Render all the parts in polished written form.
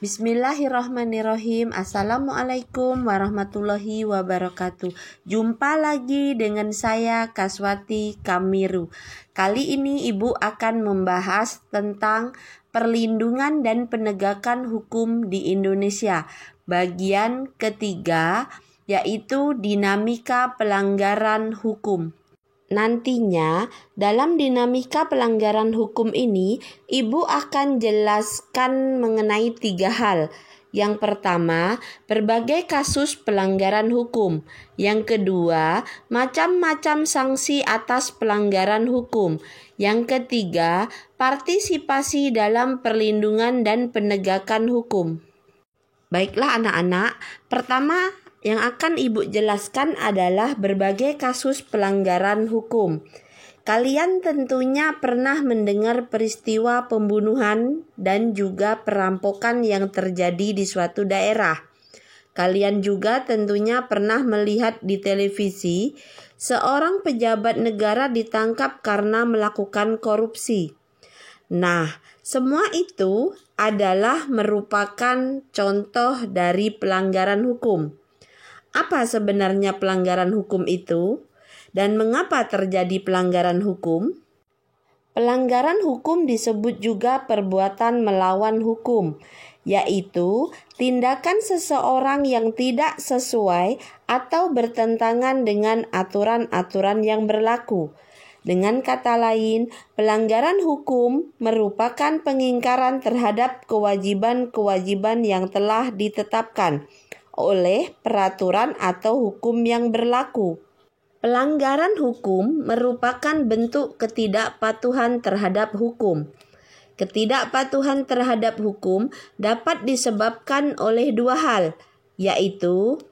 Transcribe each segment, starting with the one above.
Bismillahirrahmanirrahim. Assalamualaikum warahmatullahi wabarakatuh. Jumpa lagi dengan saya Kaswati Kamiru. Kali ini Ibu akan membahas tentang perlindungan dan penegakan hukum di Indonesia. Bagian ketiga, yaitu dinamika pelanggaran hukum. Nantinya, dalam dinamika pelanggaran hukum ini, Ibu akan jelaskan mengenai 3 hal. Yang pertama, berbagai kasus pelanggaran hukum. Yang kedua, macam-macam sanksi atas pelanggaran hukum. Yang ketiga, partisipasi dalam perlindungan dan penegakan hukum. Baiklah anak-anak, pertama yang akan Ibu jelaskan adalah berbagai kasus pelanggaran hukum. Kalian tentunya pernah mendengar peristiwa pembunuhan dan juga perampokan yang terjadi di suatu daerah. Kalian juga tentunya pernah melihat di televisi seorang pejabat negara ditangkap karena melakukan korupsi. Nah, semua itu adalah merupakan contoh dari pelanggaran hukum. Apa sebenarnya pelanggaran hukum itu? Dan mengapa terjadi pelanggaran hukum? Pelanggaran hukum disebut juga perbuatan melawan hukum, yaitu tindakan seseorang yang tidak sesuai atau bertentangan dengan aturan-aturan yang berlaku. Dengan kata lain, pelanggaran hukum merupakan pengingkaran terhadap kewajiban-kewajiban yang telah ditetapkan oleh peraturan atau hukum yang berlaku. Pelanggaran hukum merupakan bentuk ketidakpatuhan terhadap hukum. Ketidakpatuhan terhadap hukum dapat disebabkan oleh 2 hal, yaitu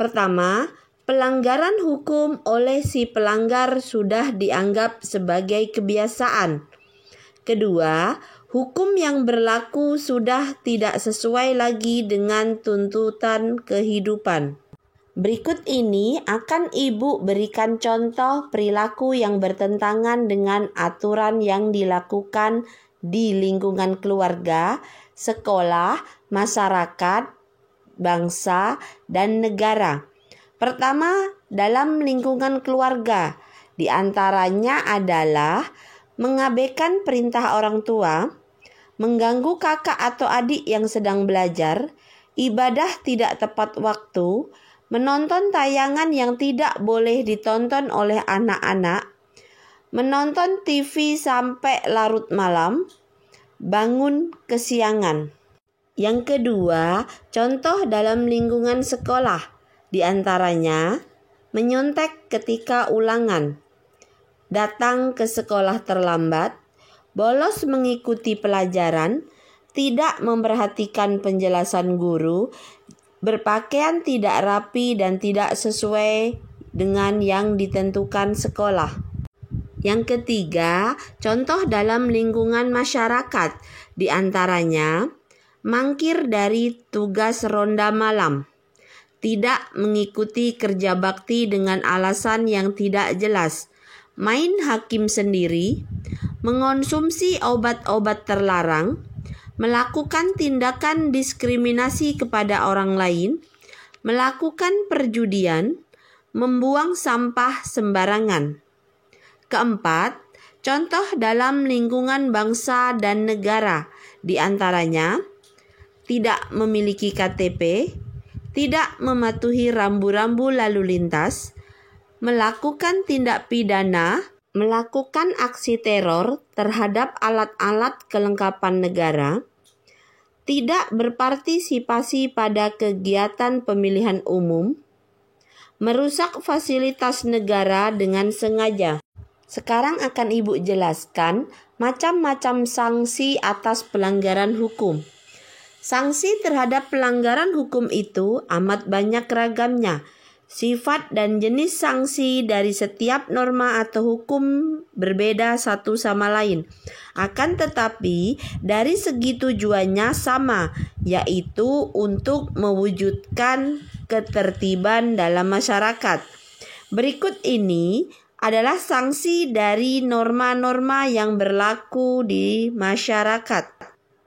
pertama, pelanggaran hukum oleh si pelanggar sudah dianggap sebagai kebiasaan. Kedua, hukum yang berlaku sudah tidak sesuai lagi dengan tuntutan kehidupan. Berikut ini akan Ibu berikan contoh perilaku yang bertentangan dengan aturan yang dilakukan di lingkungan keluarga, sekolah, masyarakat, bangsa, dan negara. Pertama, dalam lingkungan keluarga, di antaranya adalah mengabaikan perintah orang tua, mengganggu kakak atau adik yang sedang belajar, ibadah tidak tepat waktu, menonton tayangan yang tidak boleh ditonton oleh anak-anak, menonton TV sampai larut malam, bangun kesiangan. Yang kedua, contoh dalam lingkungan sekolah, di antaranya menyontek ketika ulangan, datang ke sekolah terlambat, bolos mengikuti pelajaran, tidak memperhatikan penjelasan guru, berpakaian tidak rapi dan tidak sesuai dengan yang ditentukan sekolah. Yang ketiga, contoh dalam lingkungan masyarakat, di antaranya mangkir dari tugas ronda malam, tidak mengikuti kerja bakti dengan alasan yang tidak jelas, main hakim sendiri, mengonsumsi obat-obat terlarang, melakukan tindakan diskriminasi kepada orang lain, melakukan perjudian, membuang sampah sembarangan. Keempat, contoh dalam lingkungan bangsa dan negara, di antaranya tidak memiliki KTP, tidak mematuhi rambu-rambu lalu lintas, melakukan tindak pidana, melakukan aksi teror terhadap alat-alat kelengkapan negara, tidak berpartisipasi pada kegiatan pemilihan umum, merusak fasilitas negara dengan sengaja. Sekarang akan Ibu jelaskan macam-macam sanksi atas pelanggaran hukum. Sanksi terhadap pelanggaran hukum itu amat banyak ragamnya. Sifat dan jenis sanksi dari setiap norma atau hukum berbeda satu sama lain. Akan tetapi dari segi tujuannya sama, yaitu untuk mewujudkan ketertiban dalam masyarakat. Berikut ini adalah sanksi dari norma-norma yang berlaku di masyarakat.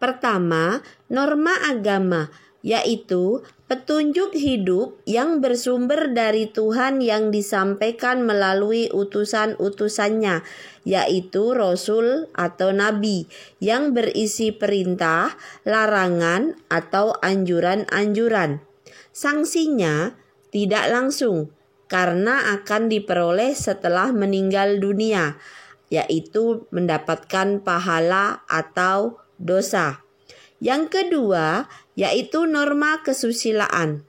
Pertama, norma agama, yaitu petunjuk hidup yang bersumber dari Tuhan yang disampaikan melalui utusan-utusannya, yaitu Rasul atau Nabi, yang berisi perintah, larangan, atau anjuran-anjuran. Sanksinya tidak langsung, karena akan diperoleh setelah meninggal dunia, yaitu mendapatkan pahala atau dosa. Yang kedua, yaitu norma kesusilaan.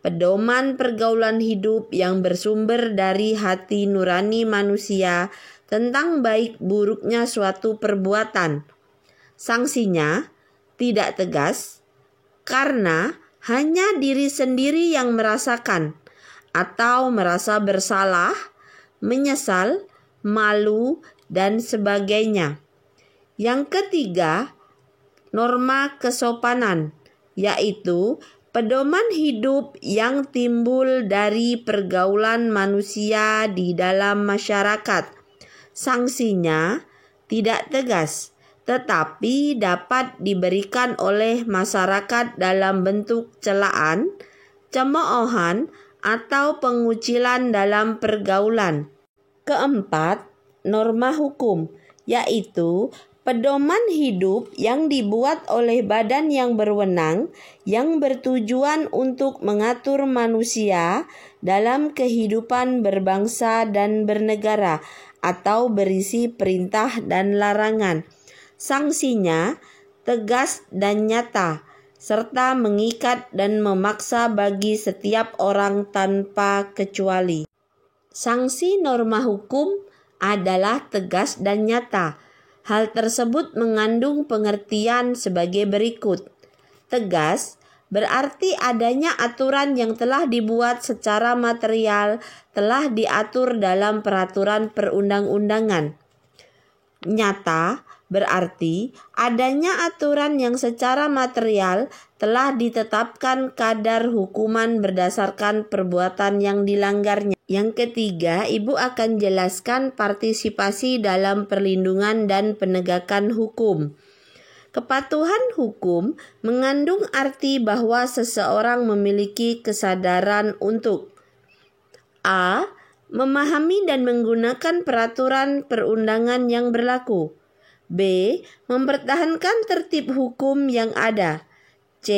Pedoman pergaulan hidup yang bersumber dari hati nurani manusia tentang baik buruknya suatu perbuatan. Sanksinya tidak tegas, karena hanya diri sendiri yang merasakan atau merasa bersalah, menyesal, malu, dan sebagainya. Yang ketiga, norma kesopanan, yaitu pedoman hidup yang timbul dari pergaulan manusia di dalam masyarakat. Sanksinya tidak tegas, tetapi dapat diberikan oleh masyarakat dalam bentuk celaan, cemoohan, atau pengucilan dalam pergaulan. Keempat, norma hukum, yaitu pedoman hidup yang dibuat oleh badan yang berwenang yang bertujuan untuk mengatur manusia dalam kehidupan berbangsa dan bernegara, atau berisi perintah dan larangan. Sanksinya tegas dan nyata, serta mengikat dan memaksa bagi setiap orang tanpa kecuali. Sanksi norma hukum adalah tegas dan nyata. Hal tersebut mengandung pengertian sebagai berikut. Tegas berarti adanya aturan yang telah dibuat secara material, telah diatur dalam peraturan perundang-undangan. Nyata berarti adanya aturan yang secara material telah ditetapkan kadar hukuman berdasarkan perbuatan yang dilanggarnya. Yang ketiga, Ibu akan jelaskan partisipasi dalam perlindungan dan penegakan hukum. Kepatuhan hukum mengandung arti bahwa seseorang memiliki kesadaran untuk a. memahami dan menggunakan peraturan perundangan yang berlaku, b. mempertahankan tertib hukum yang ada, c.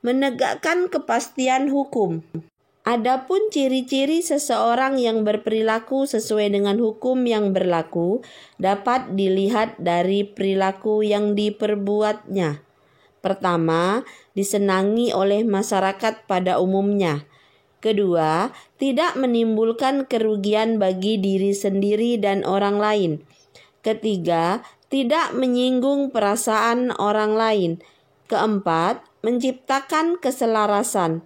menegakkan kepastian hukum. Adapun ciri-ciri seseorang yang berperilaku sesuai dengan hukum yang berlaku dapat dilihat dari perilaku yang diperbuatnya. Pertama, disenangi oleh masyarakat pada umumnya. Kedua, tidak menimbulkan kerugian bagi diri sendiri dan orang lain. Ketiga, tidak menyinggung perasaan orang lain. Keempat, menciptakan keselarasan.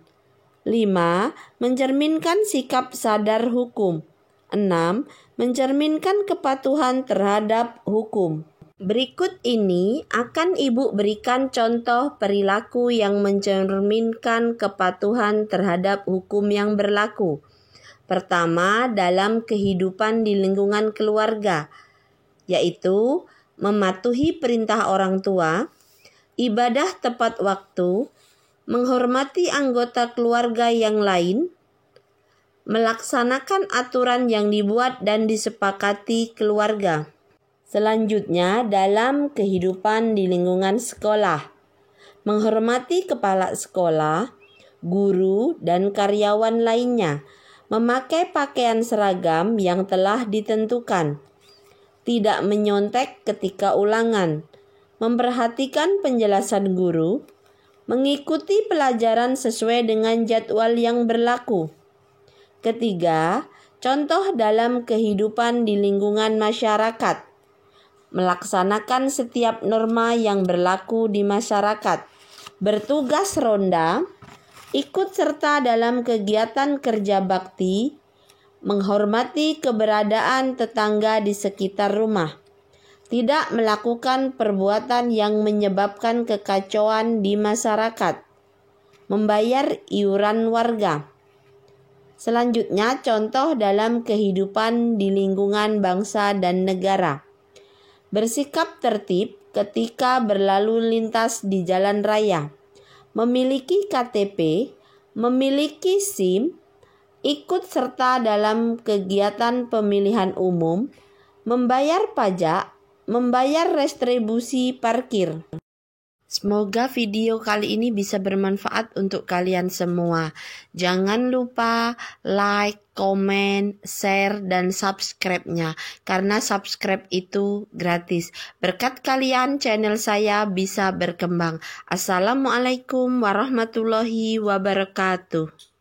5. Mencerminkan sikap sadar hukum. 6. Mencerminkan kepatuhan terhadap hukum. Berikut ini akan Ibu berikan contoh perilaku yang mencerminkan kepatuhan terhadap hukum yang berlaku. Pertama, dalam kehidupan di lingkungan keluarga, yaitu mematuhi perintah orang tua, ibadah tepat waktu, menghormati anggota keluarga yang lain, melaksanakan aturan yang dibuat dan disepakati keluarga. Selanjutnya, dalam kehidupan di lingkungan sekolah, menghormati kepala sekolah, guru, dan karyawan lainnya, memakai pakaian seragam yang telah ditentukan, tidak menyontek ketika ulangan, memperhatikan penjelasan guru, mengikuti pelajaran sesuai dengan jadwal yang berlaku. Ketiga, contoh dalam kehidupan di lingkungan masyarakat. Melaksanakan setiap norma yang berlaku di masyarakat. Bertugas ronda, ikut serta dalam kegiatan kerja bakti, menghormati keberadaan tetangga di sekitar rumah. Tidak melakukan perbuatan yang menyebabkan kekacauan di masyarakat, membayar iuran warga. Selanjutnya, contoh dalam kehidupan di lingkungan bangsa dan negara. Bersikap tertib, ketika berlalu lintas di jalan raya, memiliki KTP, memiliki SIM, ikut serta dalam kegiatan pemilihan umum, membayar pajak, membayar retribusi parkir. Semoga video kali ini bisa bermanfaat untuk kalian semua. Jangan lupa like, komen, share, dan subscribe-nya. Karena subscribe itu gratis. Berkat kalian channel saya bisa berkembang. Assalamualaikum warahmatullahi wabarakatuh.